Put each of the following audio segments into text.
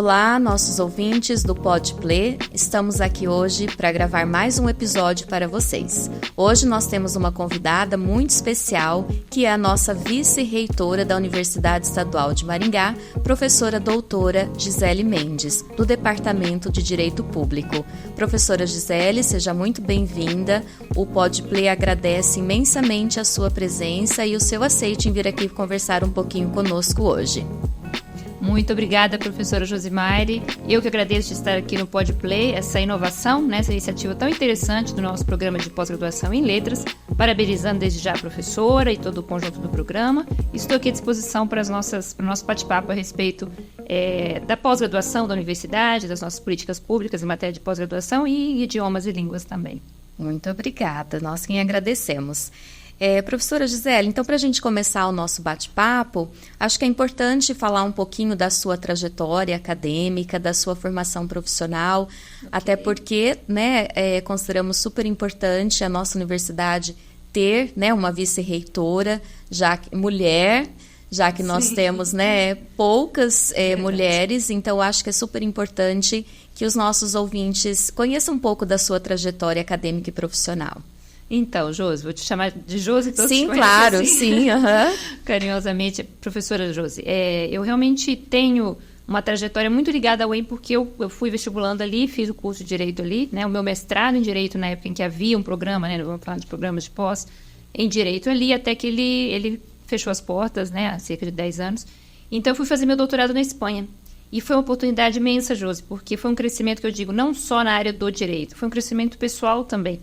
Olá, nossos ouvintes do Podplay. Estamos aqui hoje para gravar mais um episódio para vocês. Hoje nós temos uma convidada muito especial, que é a nossa vice-reitora da Universidade Estadual de Maringá, professora doutora Gisele Mendes, do Departamento de Direito Público. Professora Gisele, seja muito bem-vinda. O Podplay agradece imensamente a sua presença e o seu aceite em vir aqui conversar um pouquinho conosco hoje. Muito obrigada, professora Josimaire. Eu que agradeço de estar aqui no Podplay, essa inovação, essa iniciativa tão interessante do nosso programa de pós-graduação em letras, parabenizando desde já a professora e todo o conjunto do programa. Estou aqui à disposição para o nosso bate-papo a respeito da pós-graduação da universidade, das nossas políticas públicas em matéria de pós-graduação e idiomas e línguas também. Muito obrigada, nós quem agradecemos. Professora Gisele, então para a gente começar o nosso bate-papo, acho que é importante falar um pouquinho da sua trajetória acadêmica, da sua formação profissional, até porque consideramos super importante a nossa universidade ter uma vice-reitora, mulher, já que nós temos poucas mulheres, então acho que é super importante que os nossos ouvintes conheçam um pouco da sua trajetória acadêmica e profissional. Então, Josi, vou te chamar de Josi. Sim, claro, assim. Sim. Carinhosamente, professora Josi. Eu realmente tenho uma trajetória muito ligada ao UEM, porque eu fui vestibulando ali, fiz o curso de Direito ali, o meu mestrado em Direito na época em que havia um programa, vamos falar de programas de pós, em Direito ali, até que ele fechou as portas, há cerca de 10 anos. Então, eu fui fazer meu doutorado na Espanha. E foi uma oportunidade imensa, Josi, porque foi um crescimento que eu digo, não só na área do direito, foi um crescimento pessoal também.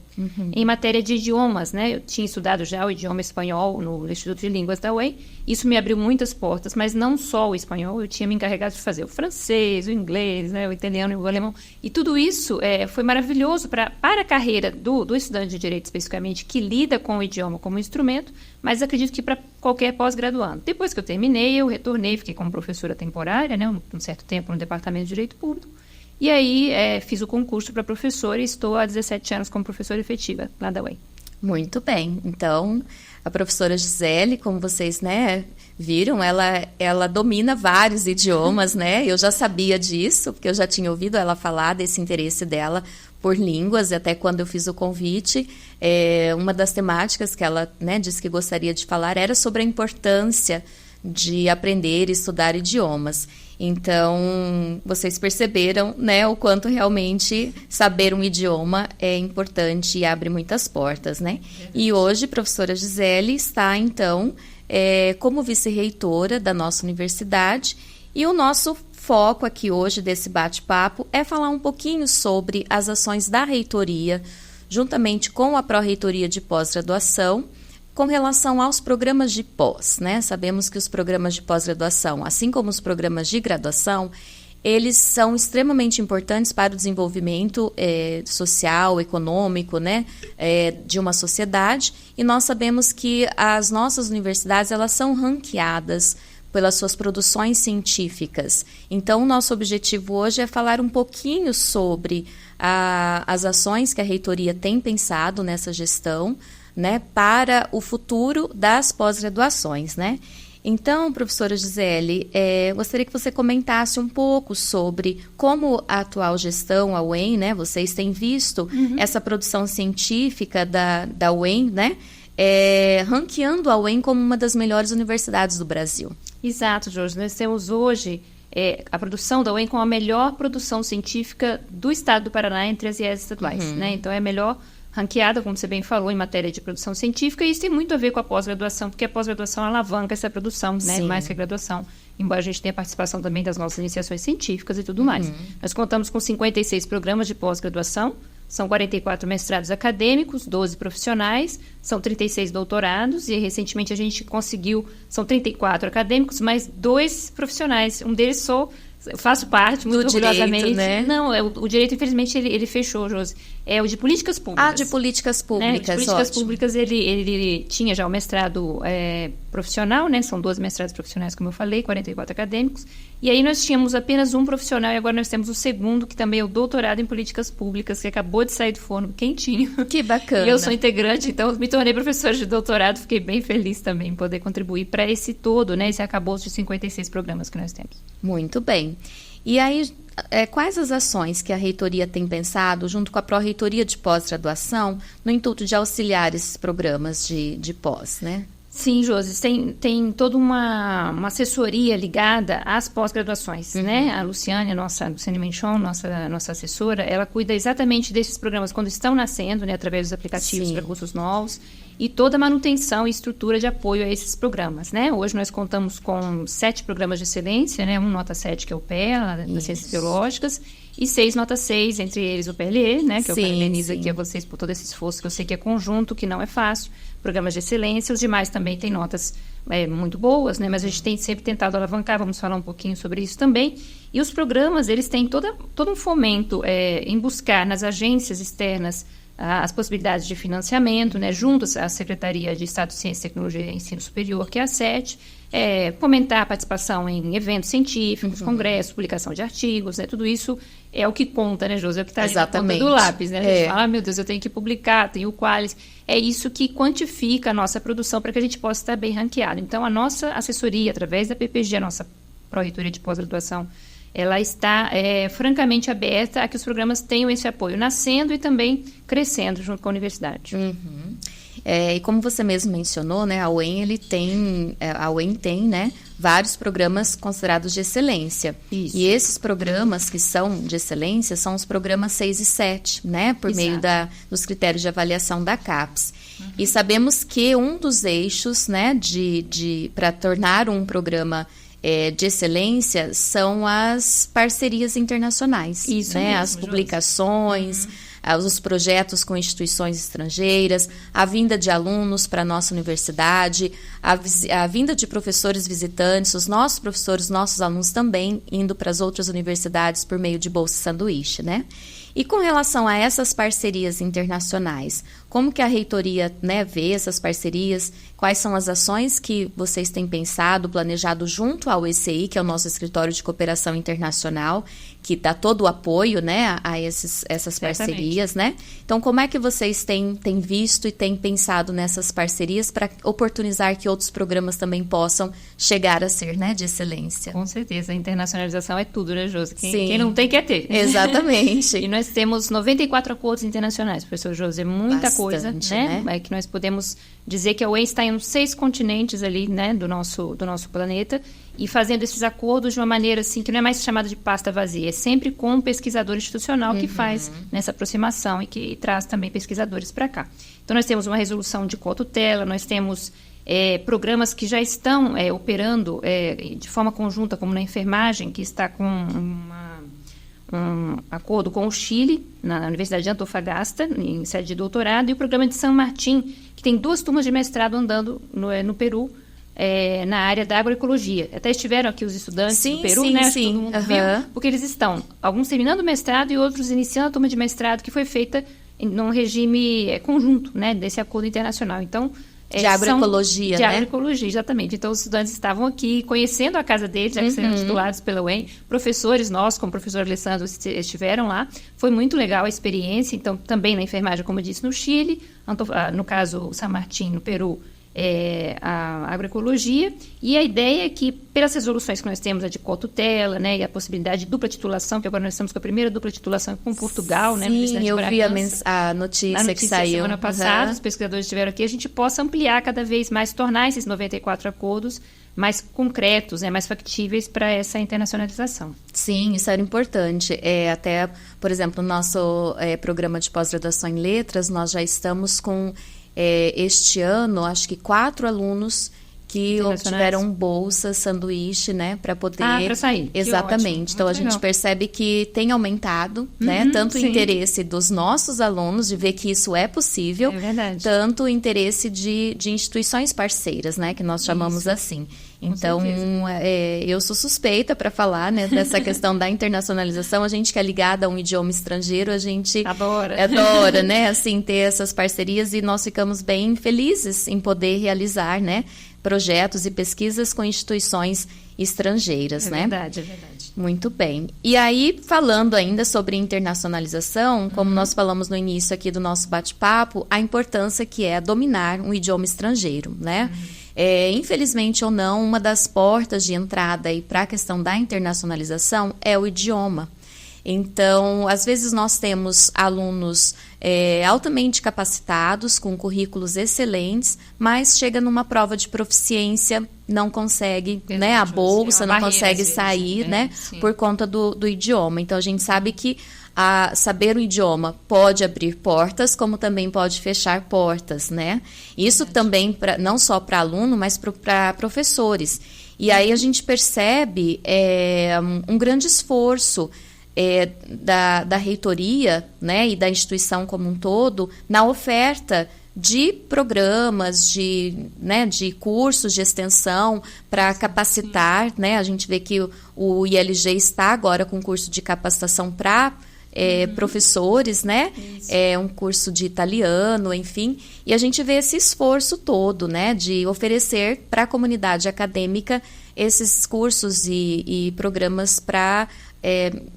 Em matéria de idiomas, eu tinha estudado já o idioma espanhol no Instituto de Línguas da UEM, isso me abriu muitas portas, mas não só o espanhol, eu tinha me encarregado de fazer o francês, o inglês, o italiano e o alemão, e tudo isso foi maravilhoso para a carreira do estudante de direito especificamente, que lida com o idioma como instrumento, mas acredito que para qualquer pós-graduando. Depois que eu terminei, eu retornei, fiquei como professora temporária, um certo tempo no Departamento de Direito Público, e aí fiz o concurso para professora e estou há 17 anos como professora efetiva lá da UEM. Muito bem. Então, a professora Gisele, como vocês viram, ela domina vários idiomas, Eu já sabia disso, porque eu já tinha ouvido ela falar desse interesse dela por línguas, e até quando eu fiz o convite, uma das temáticas que ela disse que gostaria de falar era sobre a importância de aprender e estudar idiomas. Então, vocês perceberam, o quanto realmente saber um idioma é importante e abre muitas portas, E hoje, professora Gisele está, então, como vice-reitora da nossa universidade, e o nosso foco aqui hoje desse bate-papo é falar um pouquinho sobre as ações da reitoria, juntamente com a pró-reitoria de pós-graduação, com relação aos programas de pós, Sabemos que os programas de pós-graduação, assim como os programas de graduação, eles são extremamente importantes para o desenvolvimento social, econômico, de uma sociedade, e nós sabemos que as nossas universidades, elas são ranqueadas pelas suas produções científicas. Então, o nosso objetivo hoje é falar um pouquinho sobre as ações que a reitoria tem pensado nessa gestão, para o futuro das pós-graduações, Então, professora Gisele, gostaria que você comentasse um pouco sobre como a atual gestão, a UEM, vocês têm visto essa produção científica da UEM, ranqueando a UEM como uma das melhores universidades do Brasil. Exato, Jorge. Nós temos hoje a produção da UEM com a melhor produção científica do estado do Paraná entre as IES estaduais. Então, é a melhor ranqueada, como você bem falou, em matéria de produção científica, e isso tem muito a ver com a pós-graduação, porque a pós-graduação alavanca essa produção, mais que a graduação, embora a gente tenha participação também das nossas iniciações científicas e tudo mais. Nós contamos com 56 programas de pós-graduação, são 44 mestrados acadêmicos, 12 profissionais, são 36 doutorados, e recentemente a gente conseguiu, são 34 acadêmicos, mais 2 profissionais, um deles faço parte, muito orgulhosamente. Direito, Não, o direito, infelizmente, ele fechou, Josi. É o de políticas públicas. De políticas públicas, de políticas públicas, ele tinha já o mestrado profissional, são 12 mestrados profissionais, como eu falei, 44 acadêmicos. E aí nós tínhamos apenas um profissional, e agora nós temos o segundo, que também é o doutorado em políticas públicas, que acabou de sair do forno quentinho. Que bacana. E eu sou integrante, então me tornei professora de doutorado, fiquei bem feliz também em poder contribuir para esse todo, esse arcabouço de 56 programas que nós temos. Muito bem. E aí, quais as ações que a reitoria tem pensado, junto com a Pró-Reitoria de Pós-Graduação, no intuito de auxiliar esses programas de pós, né? Sim, Josi, tem toda uma assessoria ligada às pós-graduações, né? A Luciane Menchon, nossa assessora, ela cuida exatamente desses programas quando estão nascendo, né? Através dos aplicativos para cursos novos, e toda a manutenção e estrutura de apoio a esses programas, né? Hoje nós contamos com 7 programas de excelência, né? Um nota 7, que é o PEA, das Ciências Biológicas, e 6 nota 6, entre eles o PLE, né? Que eu parabenizo aqui a vocês por todo esse esforço, que eu sei que é conjunto, que não é fácil. Programas de excelência, os demais também têm notas muito boas, né? Mas a gente tem sempre tentado alavancar, vamos falar um pouquinho sobre isso também. E os programas, eles têm todo um fomento em buscar nas agências externas as possibilidades de financiamento, né? Junto à Secretaria de Estado de Ciência, Tecnologia e Ensino Superior, que é a SET, fomentar a participação em eventos científicos, congressos, publicação de artigos, né? Tudo isso é o que conta, né, Josi? É o que está ali na ponta do lápis, né? A gente fala, meu Deus, eu tenho que publicar, tenho o Qualis. É isso que quantifica a nossa produção para que a gente possa estar bem ranqueado. Então, a nossa assessoria, através da PPG, a nossa Pró-Reitoria de Pós-Graduação, ela está francamente aberta a que os programas tenham esse apoio, nascendo e também crescendo junto com a universidade. E como você mesmo mencionou, né, a UEM tem, né, vários programas considerados de excelência. Isso. E esses programas que são de excelência são os programas 6 e 7, né, por meio dos critérios de avaliação da CAPES. E sabemos que um dos eixos, né, para tornar um programa de excelência são as parcerias internacionais, isso né? mesmo, as publicações, os projetos com instituições estrangeiras, a vinda de alunos para a nossa universidade, a vinda de professores visitantes, os nossos professores, nossos alunos também indo para as outras universidades por meio de bolsa sanduíche, né? E com relação a essas parcerias internacionais, como que a reitoria, né, vê essas parcerias? Quais são as ações que vocês têm pensado, planejado junto ao ECI, que é o nosso escritório de cooperação internacional, que dá todo o apoio, né, a essas parcerias, né? Então, como é que vocês têm visto e têm pensado nessas parcerias para oportunizar que outros programas também possam chegar a ser, né, de excelência? Com certeza, a internacionalização é tudo, né, Josi? Quem não tem, quer ter. Exatamente. E nós temos 94 acordos internacionais, professor Josi, é muita coisa, né? É que nós podemos dizer que a UEM está em 6 continentes ali, né, do nosso planeta, e fazendo esses acordos de uma maneira assim que não é mais chamada de pasta vazia, é sempre com um pesquisador institucional que faz nessa aproximação e que traz também pesquisadores para cá. Então, nós temos uma resolução de cotutela, nós temos programas que já estão operando de forma conjunta, como na enfermagem, que está com um acordo com o Chile, na Universidade de Antofagasta, em sede de doutorado, e o programa de San Martín, que tem 2 turmas de mestrado andando no Peru, na área da agroecologia. Até estiveram aqui os estudantes do Peru, né? Todo mundo viu, porque eles estão, alguns terminando o mestrado e outros iniciando a turma de mestrado, que foi feita num regime conjunto, né, desse acordo internacional. Então, de agroecologia, né? De agroecologia, exatamente. Então, os estudantes estavam aqui conhecendo a casa deles, já que seriam titulados pela UEM. Professores nossos, como o professor Alessandro, estiveram lá. Foi muito legal a experiência. Então, também na enfermagem, como eu disse, no Chile, no caso, San Martín, no Peru, a agroecologia. E a ideia é que, pelas resoluções que nós temos, a de cotutela, né, e a possibilidade de dupla titulação, que agora nós estamos com a primeira dupla titulação com Portugal, né? Sim, eu vi a notícia que saiu semana passada, os pesquisadores estiveram aqui, a gente possa ampliar cada vez mais, tornar esses 94 acordos mais concretos, né, mais factíveis para essa internacionalização. Sim, isso era importante. Até, por exemplo, no nosso programa de pós-graduação em letras, nós já estamos com este ano, acho que 4 alunos que obtiveram bolsa sanduíche, né, para poder... para sair. Exatamente. Então, a gente percebe que tem aumentado, né, tanto o interesse dos nossos alunos de ver que isso é possível, tanto o interesse de instituições parceiras, né, que nós chamamos assim. Então, eu sou suspeita para falar, né, dessa questão da internacionalização. A gente que é ligada a um idioma estrangeiro, a gente adora, né, assim, ter essas parcerias, e nós ficamos bem felizes em poder realizar, né, projetos e pesquisas com instituições estrangeiras, né? É verdade. Muito bem. E aí, falando ainda sobre internacionalização, como nós falamos no início aqui do nosso bate-papo, a importância que é dominar um idioma estrangeiro, né? Infelizmente ou não, uma das portas de entrada para a questão da internacionalização é o idioma. Então, às vezes nós temos alunos altamente capacitados, com currículos excelentes, mas chega numa prova de proficiência, não consegue, né, a bolsa, não consegue sair, né, por conta do idioma. Então, a gente sabe que saber o idioma pode abrir portas, como também pode fechar portas, né? Isso também, não só para aluno, mas para professores. E aí a gente percebe um grande esforço da reitoria, né, e da instituição como um todo, na oferta de programas, de cursos de extensão para capacitar, né? A gente vê que o ILG está agora com curso de capacitação para professores, né? Um curso de italiano, enfim. E a gente vê esse esforço todo, né, de oferecer para a comunidade acadêmica esses cursos e programas para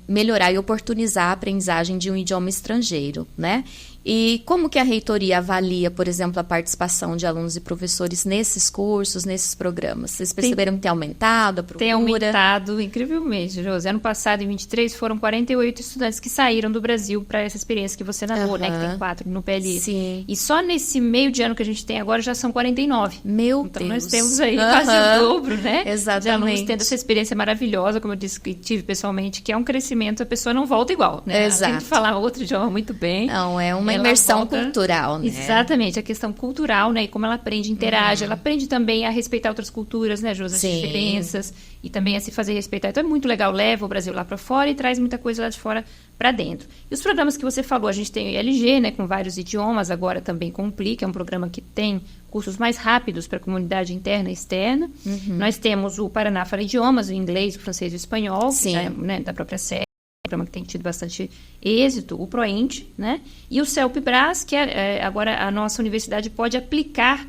melhorar e oportunizar a aprendizagem de um idioma estrangeiro, né? E como que a reitoria avalia, por exemplo, a participação de alunos e professores nesses cursos, nesses programas? Vocês perceberam que tem aumentado a procura? Tem aumentado incrivelmente, Josi. Ano passado, em 23, foram 48 estudantes que saíram do Brasil para essa experiência que você narrou, né? Que tem 4 no PLI. Sim. E só nesse meio de ano que a gente tem agora já são 49. Meu então, Deus. Nós temos aí quase o dobro, né? Exatamente. De alunos tendo essa experiência maravilhosa, como eu disse que tive pessoalmente, que é um crescimento, a pessoa não volta igual, né? Exato. Tem que falar outro idioma muito bem. Não, é uma imersão cultural, né? Exatamente, a questão cultural, né? E como ela aprende, interage, ela aprende também a respeitar outras culturas, né, Josi? As diferenças, e também a se fazer respeitar. Então é muito legal, leva o Brasil lá para fora e traz muita coisa lá de fora para dentro. E os programas que você falou, a gente tem o ILG, né, com vários idiomas, agora também com o PLI, que é um programa que tem cursos mais rápidos para a comunidade interna e externa. Nós temos o Paraná Fala Idiomas, o inglês, o francês e o espanhol, que já é, né, da própria série. Programa que tem tido bastante êxito, o ProEnt, né? E o CELP-Brás, que agora a nossa universidade pode aplicar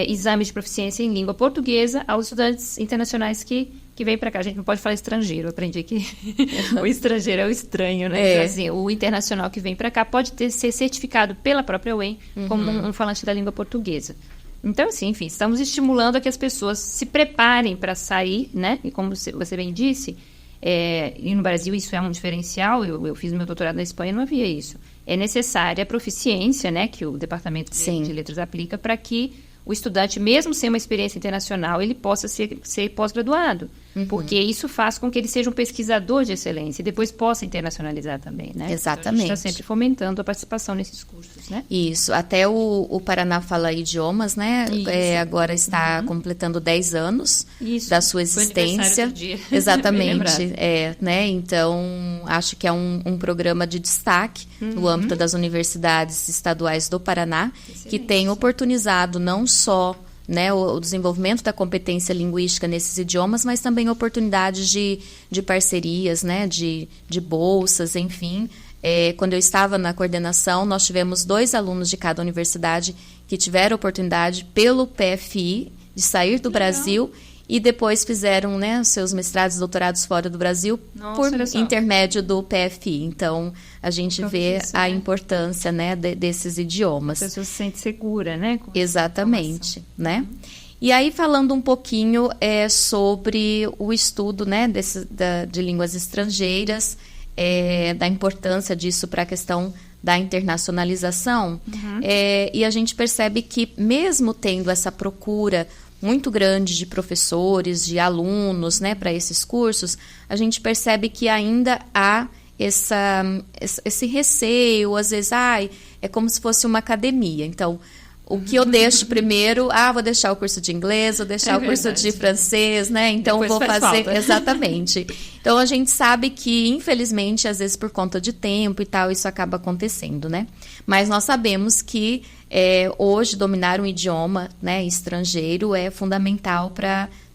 exames de proficiência em língua portuguesa aos estudantes internacionais que vêm para cá. A gente não pode falar estrangeiro, eu aprendi que o estrangeiro é o estranho, né? Então, assim, o internacional que vem para cá pode ser certificado pela própria UEM como um falante da língua portuguesa. Então, assim, enfim, estamos estimulando a que as pessoas se preparem para sair, né? E como você bem disse, e no Brasil isso é um diferencial, eu fiz meu doutorado na Espanha e não havia isso. É necessária a proficiência, né, que o Departamento de Letras aplica para que o estudante, mesmo sem uma experiência internacional, ele possa ser pós-graduado. Porque isso faz com que ele seja um pesquisador de excelência e depois possa internacionalizar também, né? Exatamente. Então, a gente está sempre fomentando a participação nesses cursos, né? Isso. Até o Paraná Fala Idiomas, né? Agora está completando 10 anos da sua existência. Foi dia. Exatamente. Né? Então, acho que é um programa de destaque no âmbito das universidades estaduais do Paraná, que tem oportunizado não só, né, o desenvolvimento da competência linguística nesses idiomas, mas também oportunidades de parcerias, né, de bolsas, enfim. Quando eu estava na coordenação, nós tivemos 2 alunos de cada universidade que tiveram oportunidade pelo PFI de sair do Brasil e depois fizeram, né, seus mestrados e doutorados fora do Brasil por intermédio do PFI. Então, a gente vê a importância, né, desses idiomas. A pessoa se sente segura, né? Exatamente, né? E aí, falando um pouquinho sobre o estudo, né, de línguas estrangeiras, da importância disso para a questão da internacionalização, e a gente percebe que mesmo tendo essa procura muito grande de professores, de alunos, né, para esses cursos, a gente percebe que ainda há esse receio, às vezes, é como se fosse uma academia. Então, o que eu deixo primeiro, vou deixar o curso de inglês, vou deixar o curso de francês, né? Então, depois vou fazer... Falta. Exatamente. Então, a gente sabe que, infelizmente, às vezes, por conta de tempo e tal, isso acaba acontecendo, né? Mas nós sabemos que hoje dominar um idioma, né, estrangeiro é fundamental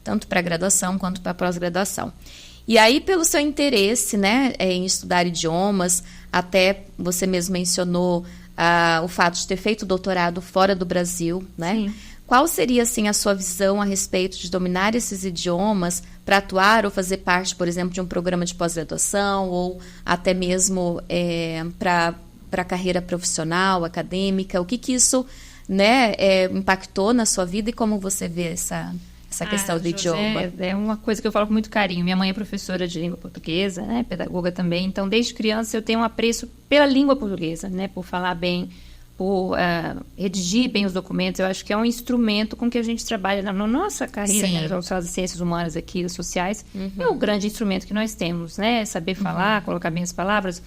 tanto para a graduação quanto para a pós-graduação. E aí, pelo seu interesse, né, em estudar idiomas, até você mesmo mencionou o fato de ter feito doutorado fora do Brasil, né? Sim. Qual seria, assim, a sua visão a respeito de dominar esses idiomas para atuar ou fazer parte, por exemplo, de um programa de pós-graduação ou até mesmo para a carreira profissional, acadêmica? O que isso né, impactou na sua vida e como você vê essa questão do idioma? É uma coisa que eu falo com muito carinho. Minha mãe é professora de língua portuguesa, né, pedagoga também. Então, desde criança, eu tenho um apreço pela língua portuguesa, né, por falar bem, por redigir bem os documentos. Eu acho que é um instrumento com que a gente trabalha na nossa carreira, né, nas ciências humanas aqui, as sociais. É o grande instrumento que nós temos, né, saber falar, colocar bem as palavras,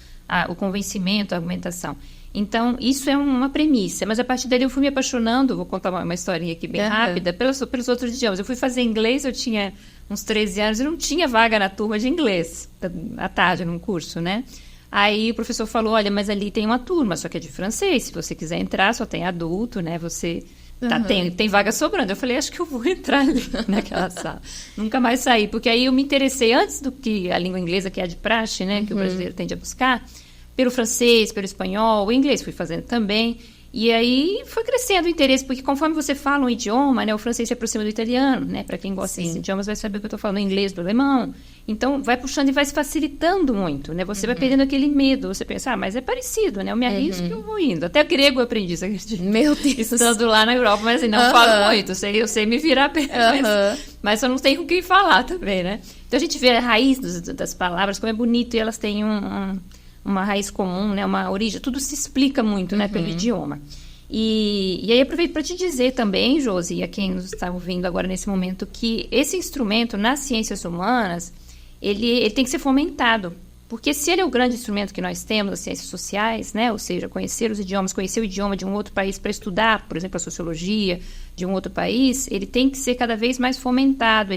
o convencimento, a argumentação. Então, isso é uma premissa. Mas, a partir dali, eu fui me apaixonando. Vou contar uma historinha aqui bem rápida. Pelos outros idiomas. Eu fui fazer inglês, eu tinha uns 13 anos e não tinha vaga na turma de inglês, à tarde, num curso, né? Aí, o professor falou, olha, mas ali tem uma turma, só que é de francês. Se você quiser entrar, só tem adulto, né? Você... tem vaga sobrando. Eu falei, acho que eu vou entrar ali naquela sala. Nunca mais saí. Porque aí eu me interessei, antes do que a língua inglesa, que é a de praxe, né? Que o brasileiro tende a buscar... pelo francês, pelo espanhol, o inglês fui fazendo também. E aí foi crescendo o interesse, porque conforme você fala um idioma, né, o francês se aproxima do italiano, né? Para quem gosta desses idiomas vai saber que eu estou falando inglês, do alemão. Então, vai puxando e vai se facilitando muito, né? Você vai perdendo aquele medo. Você pensa, mas é parecido, né? Eu me arrisco e eu vou indo. Até grego eu aprendi, você acredita? Meu Deus! Estando lá na Europa, mas assim, não falo muito. Eu sei me virar bem, mas eu não tenho com quem falar também, né? Então, a gente vê a raiz das palavras, como é bonito, e elas têm uma raiz comum, né, uma origem, tudo se explica muito, né, pelo idioma. E aí aproveito para te dizer também, Josi, e a quem nos está ouvindo agora nesse momento, que esse instrumento nas ciências humanas, ele tem que ser fomentado. Porque se ele é o grande instrumento que nós temos nas ciências sociais, né, ou seja, conhecer os idiomas, conhecer o idioma de um outro país para estudar, por exemplo, a sociologia de um outro país, ele tem que ser cada vez mais fomentado,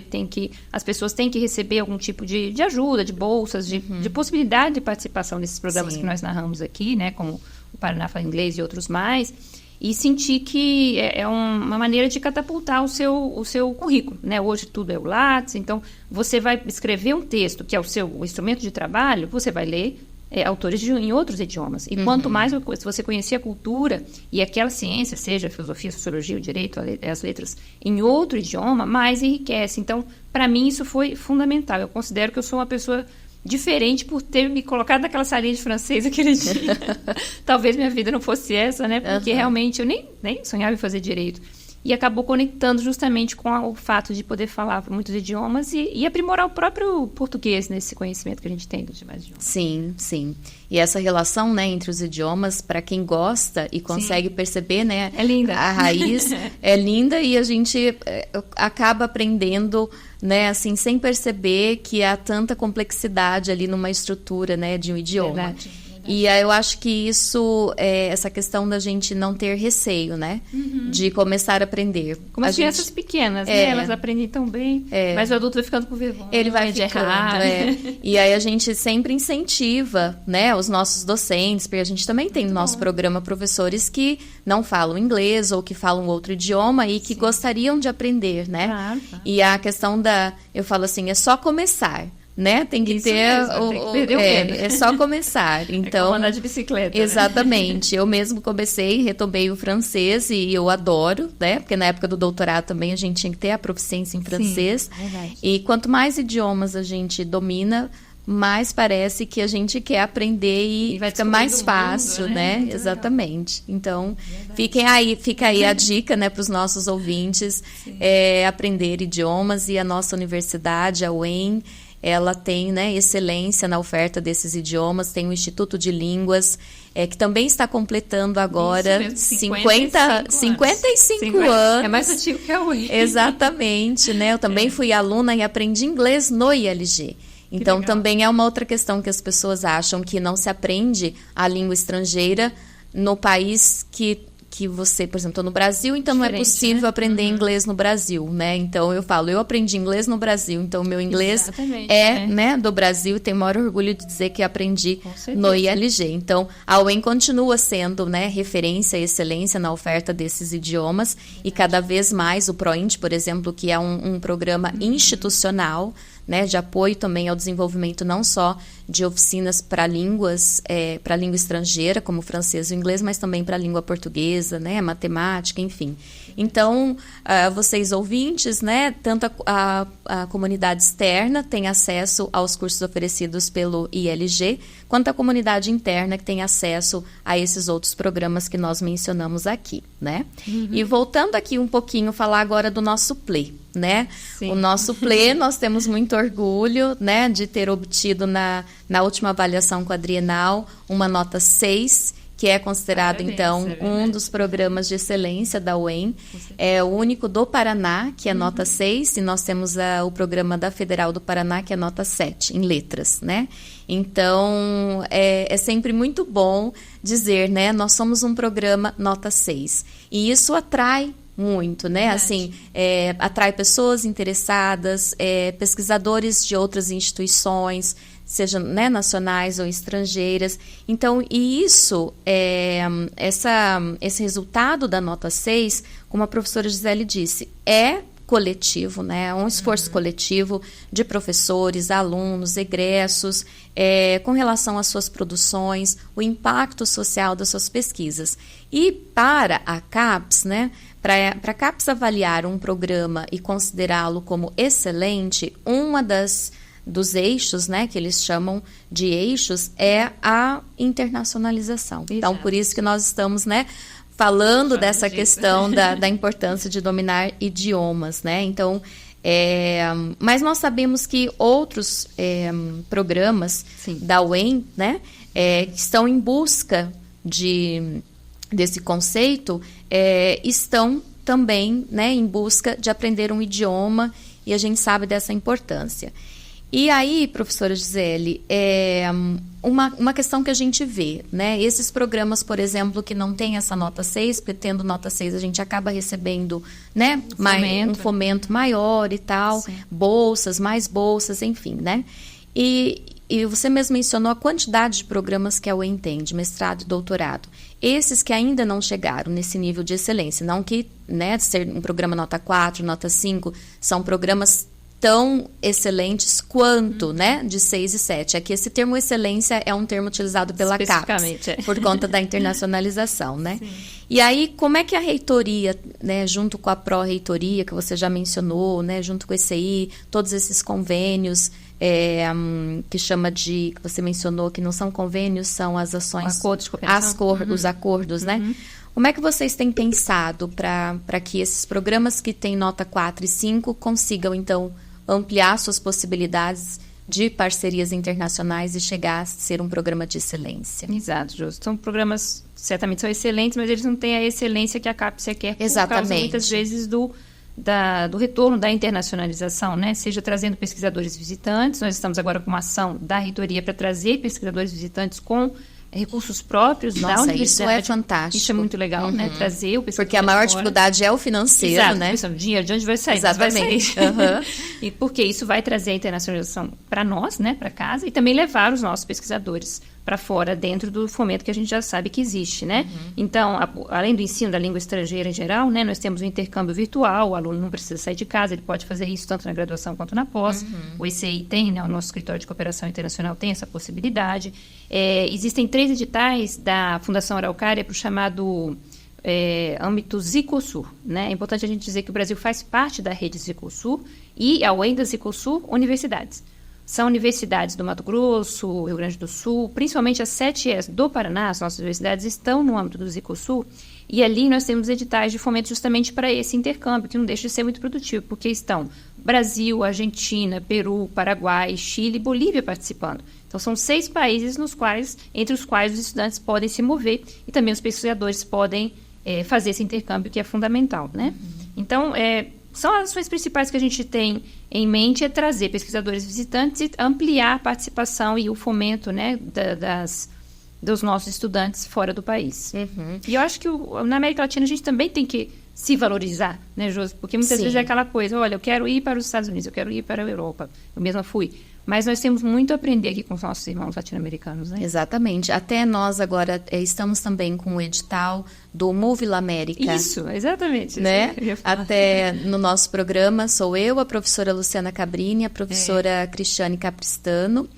as pessoas têm que receber algum tipo de ajuda, de bolsas, de possibilidade de participação nesses programas que nós narramos aqui, né, como o Paraná Fala Inglês e outros mais, e sentir que é uma maneira de catapultar o seu currículo, né? Hoje tudo é o Lattes, então você vai escrever um texto que é o instrumento de trabalho, você vai ler autores em outros idiomas. E quanto mais você conhecer a cultura e aquela ciência, seja a filosofia, a sociologia, o direito, as letras, em outro idioma, mais enriquece. Então, para mim, isso foi fundamental. Eu considero que eu sou uma pessoa diferente por ter me colocado naquela salinha de francês aquele dia. Talvez minha vida não fosse essa, né? Porque realmente eu nem sonhava em fazer direito. E acabou conectando justamente com o fato de poder falar muitos idiomas e aprimorar o próprio português nesse conhecimento que a gente tem dos demais idiomas. Sim, sim. E essa relação, né, entre os idiomas, para quem gosta e consegue perceber, né, é linda. A raiz é linda e a gente acaba aprendendo, né, assim, sem perceber que há tanta complexidade ali numa estrutura, né, de um idioma. Verdade. E eu acho que isso essa questão da gente não ter receio, né? De começar a aprender. Como as crianças pequenas, né? Elas aprendem tão bem, mas o adulto vai ficando com vergonha. Ele vai ficando, E aí a gente sempre incentiva, né, os nossos docentes, porque a gente também tem no nosso programa professores que não falam inglês ou que falam outro idioma e que gostariam de aprender, né? Claro. E a questão eu falo assim, é só começar. Né? Tem que ter é só começar. Então, como andar de bicicleta. Exatamente. Né? Eu mesmo retomei o francês e eu adoro, né? Porque na época do doutorado também a gente tinha que ter a proficiência em francês. Sim, é verdade. E quanto mais idiomas a gente domina, mais parece que a gente quer aprender e fica mais fácil, mundo, né? Exatamente. Então, fica aí a dica, né, para os nossos ouvintes aprender idiomas, e a nossa universidade, a UEM, ela tem, né, excelência na oferta desses idiomas, tem o Instituto de Línguas, que também está completando agora 55 anos. É mais antigo que a UEM. Exatamente, né? Eu também fui aluna e aprendi inglês no ILG. Então, também é uma outra questão que as pessoas acham que não se aprende a língua estrangeira no país que você, por exemplo, estou no Brasil, então não é possível aprender inglês no Brasil, né? Então, eu falo, eu aprendi inglês no Brasil, então o meu inglês né, do Brasil, e tenho o maior orgulho de dizer que aprendi no ILG. Então, a UEM continua sendo, né, referência e excelência na oferta desses idiomas, e cada vez mais o ProInt, por exemplo, que é um programa institucional, né, de apoio também ao desenvolvimento não só de oficinas para línguas, para língua estrangeira, como francês e inglês, mas também para a língua portuguesa, né, matemática, enfim. Então, vocês ouvintes, né, tanto a comunidade externa tem acesso aos cursos oferecidos pelo ILG, quanto a comunidade interna que tem acesso a esses outros programas que nós mencionamos aqui, né? E voltando aqui um pouquinho, falar agora do nosso PLE, né? Sim. O nosso PLE, nós temos muito orgulho, né, de ter obtido na última avaliação quadrienal uma nota 6, que é considerado, então, um dos programas de excelência da UEM. É o único do Paraná, que é nota 6, e nós temos o programa da Federal do Paraná, que é nota 7, em letras, né? Então, é sempre muito bom dizer, né? Nós somos um programa nota 6. E isso atrai muito, né? Assim, atrai pessoas interessadas, pesquisadores de outras instituições, sejam, né, nacionais ou estrangeiras. Então, e isso, esse resultado da nota 6, como a professora Gisele disse, é coletivo, né? É um esforço coletivo de professores, alunos, egressos, com relação às suas produções, o impacto social das suas pesquisas. E para a CAPES, né? Para a CAPES avaliar um programa e considerá-lo como excelente, dos eixos, né, que eles chamam de eixos, é a internacionalização. Exato. Então, por isso que nós estamos, né, falando dessa questão da importância de dominar idiomas, né? Então, mas nós sabemos que outros programas da UEM, né, que estão em busca desse conceito, estão também, né, em busca de aprender um idioma, e a gente sabe dessa importância. E aí, professora Gisele, uma questão que a gente vê, né? Esses programas, por exemplo, que não tem essa nota 6, porque tendo nota 6 a gente acaba recebendo, né, um fomento maior e tal, sim, mais bolsas, enfim, né? E você mesmo mencionou a quantidade de programas que a UEM tem, de mestrado e doutorado. Esses que ainda não chegaram nesse nível de excelência, não que, né, ser um programa nota 4, nota 5, são programas tão excelentes quanto, né, de 6 e 7. É que esse termo excelência é um termo utilizado pela CAPES, por conta da internacionalização, né? Sim. E aí, como é que a reitoria, né, junto com a pró-reitoria, que você já mencionou, né, junto com o ECI, todos esses convênios, que você mencionou, que não são convênios, são as ações... Acordos de cooperação. Os acordos, né? Como é que vocês têm pensado para que esses programas que têm nota 4 e 5 consigam, então, ampliar suas possibilidades de parcerias internacionais e chegar a ser um programa de excelência? Exato, Josi. São programas, certamente são excelentes, mas eles não têm a excelência que a CAPES quer, por causa, muitas vezes, do retorno da internacionalização, né? Seja trazendo pesquisadores visitantes. Nós estamos agora com uma ação da reitoria para trazer pesquisadores visitantes com recursos próprios da universidade. Isso é fantástico. Isso é muito legal, né? Trazer o pesquisador. Porque a maior dificuldade é o financeiro, exato, né? O dinheiro de onde vai sair? Exatamente. E porque isso vai trazer a internacionalização para nós, né? Para casa, e também levar os nossos pesquisadores para fora, dentro do fomento que a gente já sabe que existe, né? Então, além do ensino da língua estrangeira em geral, né? Nós temos o intercâmbio virtual, o aluno não precisa sair de casa, ele pode fazer isso tanto na graduação quanto na pós. O ECI tem, né? O nosso escritório de cooperação internacional tem essa possibilidade. Existem 3 editais da Fundação Araucária para o chamado âmbito Zicosur, né? É importante a gente dizer que o Brasil faz parte da rede Zicosur e, além da Zicosur, universidades. São universidades do Mato Grosso, Rio Grande do Sul, principalmente as 7 do Paraná, as nossas universidades estão no âmbito do Zicosul, e ali nós temos editais de fomento justamente para esse intercâmbio, que não deixa de ser muito produtivo, porque estão Brasil, Argentina, Peru, Paraguai, Chile e Bolívia participando. Então, são 6 países entre os quais os estudantes podem se mover e também os pesquisadores podem fazer esse intercâmbio, que é fundamental, né? Então, são as ações principais que a gente tem em mente, é trazer pesquisadores visitantes e ampliar a participação e o fomento, né, dos nossos estudantes fora do país. E eu acho que na América Latina a gente também tem que se valorizar, né, Josi? Porque muitas vezes é aquela coisa, olha, eu quero ir para os Estados Unidos, eu quero ir para a Europa. Eu mesma fui. Mas nós temos muito a aprender aqui com os nossos irmãos latino-americanos, né? Exatamente. Até nós agora estamos também com o edital do Move La América. Isso, exatamente. Né? Até no nosso programa sou eu, a professora Luciana Cabrini, a professora Cristiane Capristano,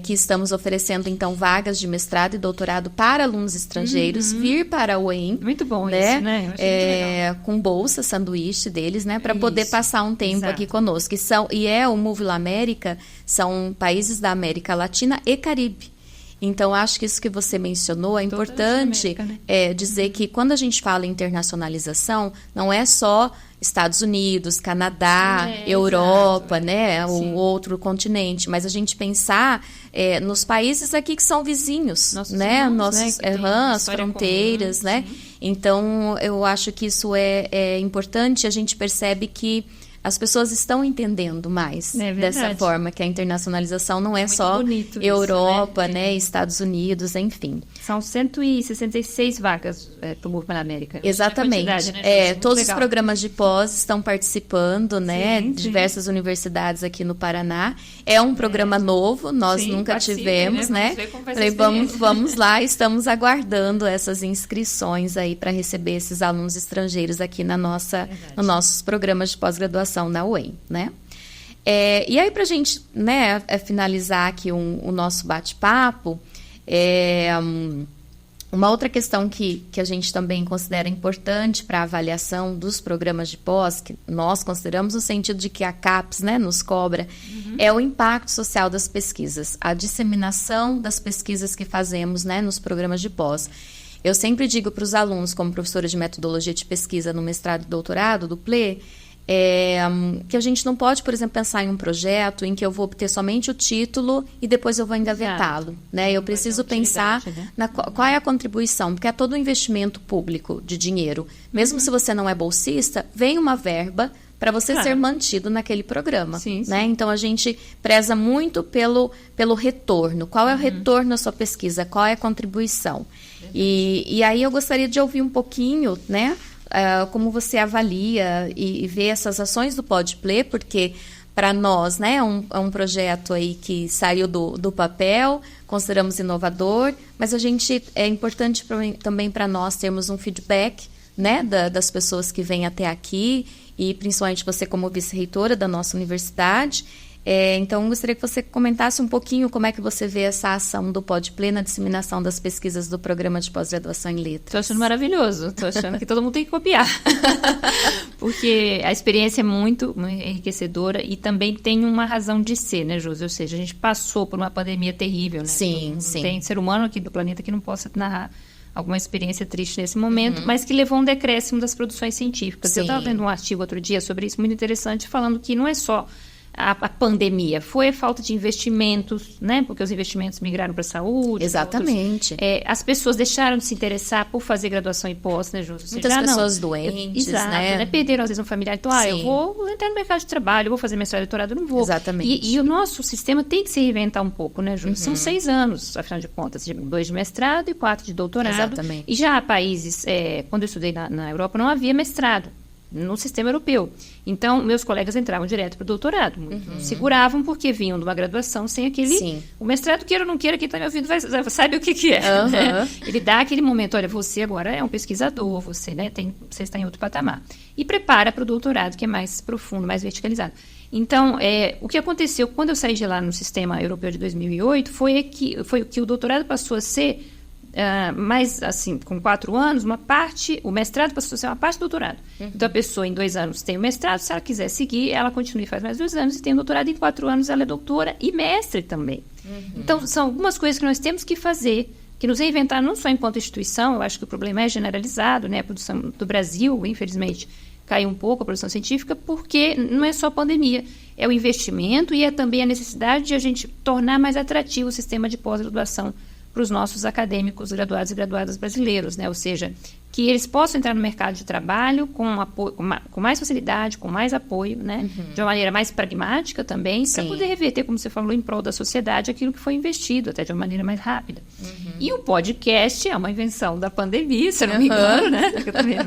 que estamos oferecendo, então, vagas de mestrado e doutorado para alunos estrangeiros, vir para a UEM. Muito bom, né? Isso, né? Eu achei muito legal. Com bolsa, sanduíche deles, né? Para poder passar um tempo aqui conosco. O Move La América, são países da América Latina e Caribe. Então, acho que isso que você mencionou é importante dizer que quando a gente fala em internacionalização, não é só Estados Unidos, Canadá, Europa, né, o outro continente, mas a gente pensar nos países aqui que são vizinhos, as fronteiras, comum, né? Então, eu acho que isso é importante. A gente percebe que as pessoas estão entendendo mais dessa forma, que a internacionalização não é só Europa, isso, né? Estados Unidos, enfim. São 166 vagas para o Move La América. Exatamente. Né? Todos os programas de pós estão participando, né? Diversas universidades aqui no Paraná. É um programa novo, nós nunca tivemos, né? Falei, vamos lá, estamos aguardando essas inscrições aí para receber esses alunos estrangeiros aqui nos nossos programas de pós-graduação na UEM, né? E aí, para a gente, né, finalizar aqui o nosso bate-papo, uma outra questão que a gente também considera importante para a avaliação dos programas de pós, que nós consideramos no sentido de que a CAPES, né, nos cobra, é o impacto social das pesquisas, a disseminação das pesquisas que fazemos, né, nos programas de pós. Eu sempre digo para os alunos, como professora de metodologia de pesquisa no mestrado e doutorado do PLE, que a gente não pode, por exemplo, pensar em um projeto em que eu vou obter somente o título e depois eu vou engavetá-lo, né? Eu preciso pensar qual é a contribuição, porque é todo um investimento público de dinheiro. Mesmo se você não é bolsista, vem uma verba para você ser mantido naquele programa. Né? Então, a gente preza muito pelo retorno. Qual é o retorno da sua pesquisa? Qual é a contribuição? E aí eu gostaria de ouvir um pouquinho, né? Como você avalia e vê essas ações do PodPlay, porque para nós, né, é um projeto aí que saiu do papel, consideramos inovador, mas é importante também para nós termos um feedback, né, das pessoas que vêm até aqui, e principalmente você como vice-reitora da nossa universidade. Então, gostaria que você comentasse um pouquinho como é que você vê essa ação do PodPlay na disseminação das pesquisas do programa de pós-graduação em letras. Estou achando maravilhoso, estou achando que todo mundo tem que copiar, porque a experiência é muito enriquecedora e também tem uma razão de ser, né, Josi? Ou seja, a gente passou por uma pandemia terrível, né? Sim. Tem ser humano aqui do planeta que não possa narrar alguma experiência triste nesse momento, mas que levou a um decréscimo das produções científicas. Eu estava vendo um artigo outro dia sobre isso, muito interessante, falando que não é só a pandemia, foi a falta de investimentos, né? Porque os investimentos migraram para a saúde. Exatamente. As pessoas deixaram de se interessar por fazer graduação e pós, né, Ju? Muitas pessoas doentes, né? Perderam, às vezes, um familiar. Então, eu vou entrar no mercado de trabalho, eu vou fazer mestrado e doutorado, eu não vou. Exatamente. E o nosso sistema tem que se reinventar um pouco, né, Ju? São 6 anos, afinal de contas, 2 de mestrado e 4 de doutorado. Exatamente. E já há países, quando eu estudei na Europa, não havia mestrado no sistema europeu. Então, meus colegas entravam direto para o doutorado. Seguravam porque vinham de uma graduação sem aquele... O mestrado, queira ou não queira, quem está me ouvindo sabe o que é. Né? Ele dá aquele momento, olha, você agora é um pesquisador, você, né, você está em outro patamar. E prepara para o doutorado, que é mais profundo, mais verticalizado. Então, o que aconteceu quando eu saí de lá no sistema europeu de 2008 foi que o doutorado passou a ser... mais assim, com 4 anos, o mestrado passou a ser uma parte do doutorado. Então, a pessoa em 2 anos tem o mestrado, se ela quiser seguir, ela continua e faz mais 2 anos, e tem o doutorado, e em 4 anos ela é doutora e mestre também. Então, são algumas coisas que nós temos que fazer, que nos reinventar não só enquanto instituição. Eu acho que o problema é generalizado, né? A produção do Brasil, infelizmente, caiu um pouco a produção científica, porque não é só a pandemia, é o investimento e é também a necessidade de a gente tornar mais atrativo o sistema de pós-graduação para os nossos acadêmicos graduados e graduadas brasileiros, né? Ou seja, que eles possam entrar no mercado de trabalho com mais facilidade, com mais apoio, né? De uma maneira mais pragmática também, para poder reverter, como você falou, em prol da sociedade, aquilo que foi investido, até de uma maneira mais rápida. E o podcast é uma invenção da pandemia, se eu não me engano, né? Eu também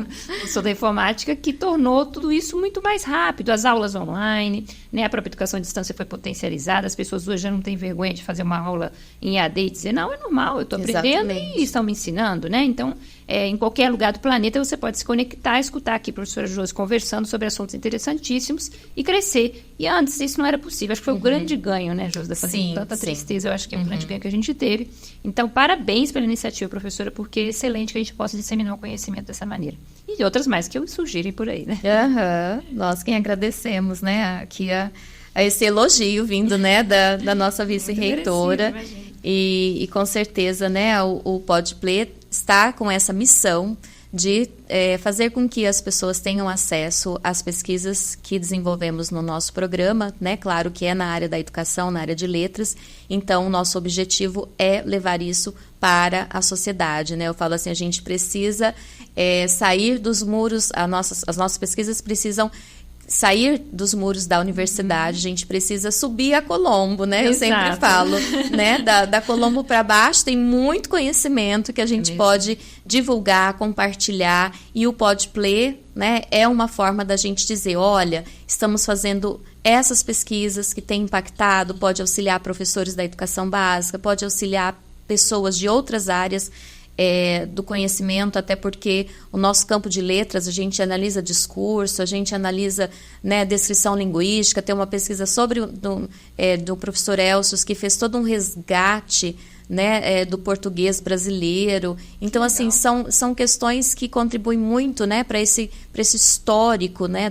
sou da informática, que tornou tudo isso muito mais rápido. As aulas online, né? A própria educação à distância foi potencializada. As pessoas hoje já não têm vergonha de fazer uma aula em EAD e dizer, não, é normal, eu estou aprendendo e estão me ensinando, né? Então, em qualquer lugar do planeta você pode se conectar, escutar aqui a professora Josi conversando sobre assuntos interessantíssimos e crescer. E antes isso não era possível. Acho que foi o grande ganho, né, Josi, da pandemia. Tanta tristeza, eu acho que é um grande ganho que a gente teve. Então, parabéns pela iniciativa, professora, porque é excelente que a gente possa disseminar o conhecimento dessa maneira. E outras mais que surgirem por aí, né? Nós quem agradecemos, né, aqui a esse elogio vindo, né, da nossa vice-reitora. E com certeza, né, o PodPlay está com essa missão de fazer com que as pessoas tenham acesso às pesquisas que desenvolvemos no nosso programa, né? Claro que é na área da educação, na área de letras. Então, o nosso objetivo é levar isso para a sociedade, né? Eu falo assim, a gente precisa sair dos muros, as nossas pesquisas precisam sair dos muros da universidade, a gente precisa subir a Colombo, né? Eu sempre falo, né? Da Colombo para baixo tem muito conhecimento que a gente pode divulgar, compartilhar, e o PodPlay, né, é uma forma da gente dizer, olha, estamos fazendo essas pesquisas que têm impactado, pode auxiliar professores da educação básica, pode auxiliar pessoas de outras áreas do conhecimento, até porque o nosso campo de letras, a gente analisa discurso, a gente analisa, né, descrição linguística. Tem uma pesquisa sobre do professor Elcios, que fez todo um resgate, né, do português brasileiro. Então, assim, são questões que contribuem muito, né, para esse histórico, né,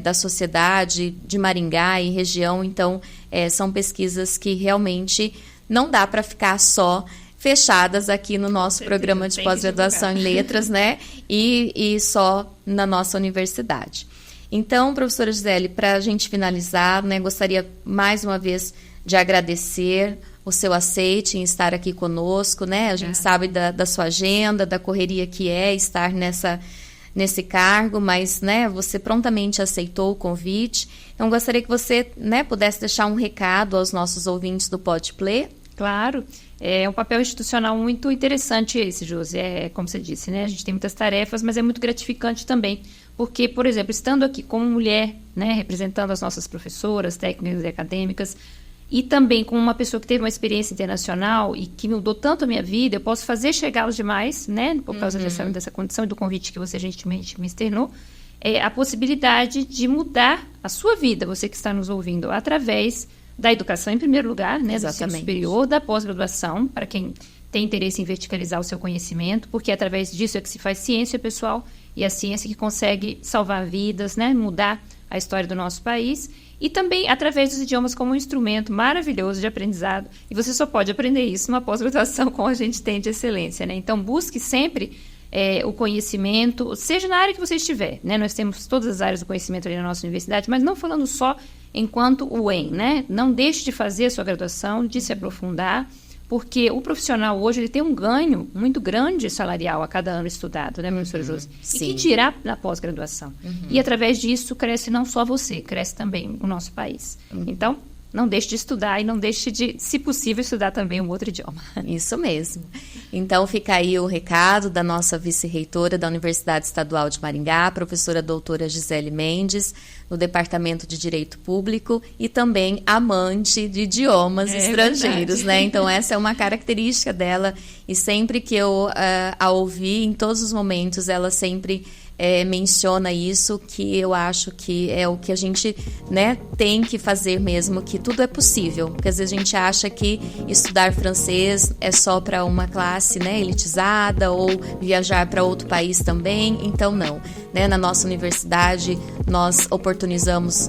da sociedade de Maringá e região. Então, são pesquisas que realmente não dá para ficar só fechadas aqui no nosso programa de pós-graduação em letras, né? E só na nossa universidade. Então, professora Gisele, para a gente finalizar, né, gostaria mais uma vez de agradecer o seu aceite em estar aqui conosco, né? A gente sabe da sua agenda, da correria que é estar nesse cargo, mas, né, você prontamente aceitou o convite. Então, gostaria que você, né, pudesse deixar um recado aos nossos ouvintes do PodPlay. Claro. É um papel institucional muito interessante esse, Josi. Como você disse, né? A gente tem muitas tarefas, mas é muito gratificante também. Porque, por exemplo, estando aqui como mulher, né, representando as nossas professoras, técnicas e acadêmicas, e também como uma pessoa que teve uma experiência internacional e que mudou tanto a minha vida, eu posso fazer chegar aos demais, né, por causa dessa condição e do convite que você gentilmente me externou, a possibilidade de mudar a sua vida, você que está nos ouvindo, através da educação, em primeiro lugar, né, do ensino superior, da pós-graduação, para quem tem interesse em verticalizar o seu conhecimento, porque através disso é que se faz ciência, pessoal, e a ciência que consegue salvar vidas, né, mudar a história do nosso país, e também através dos idiomas como um instrumento maravilhoso de aprendizado, e você só pode aprender isso numa pós-graduação como a gente tem de excelência, né? Então, busque sempre o conhecimento, seja na área que você estiver, né? Nós temos todas as áreas do conhecimento ali na nossa universidade, mas não falando só enquanto UEM, né? Não deixe de fazer a sua graduação, de se aprofundar, porque o profissional hoje ele tem um ganho muito grande salarial a cada ano estudado, né, professora Josi? E que dirá na pós-graduação. E através disso cresce não só você, cresce também o nosso país. Então, não deixe de estudar e não deixe de, se possível, estudar também um outro idioma. Isso mesmo. Então, fica aí o recado da nossa vice-reitora da Universidade Estadual de Maringá, a professora doutora Gisele Mendes, no Departamento de Direito Público, e também amante de idiomas estrangeiros, né? Então, essa é uma característica dela, e sempre que eu a ouvi, em todos os momentos, ela sempre menciona isso, que eu acho que é o que a gente, né, tem que fazer mesmo, que tudo é possível, porque às vezes a gente acha que estudar francês é só para uma classe, né, elitizada, ou viajar para outro país também. Então não, né? Na nossa universidade nós oportunizamos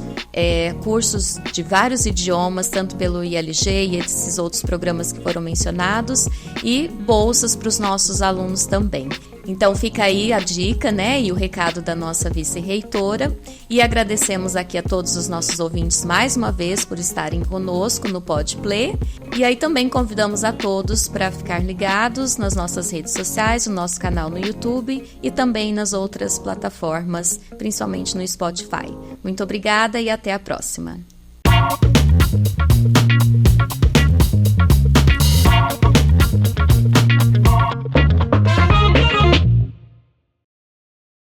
cursos de vários idiomas, tanto pelo ILG e esses outros programas que foram mencionados, e bolsas para os nossos alunos também. Então fica aí a dica, né, e o recado da nossa vice-reitora, e agradecemos aqui a todos os nossos ouvintes mais uma vez por estarem conosco no PodPlay, e aí também convidamos a todos para ficar ligados nas nossas redes sociais, no nosso canal no YouTube e também nas outras plataformas, principalmente no Spotify. Muito obrigada e até a próxima.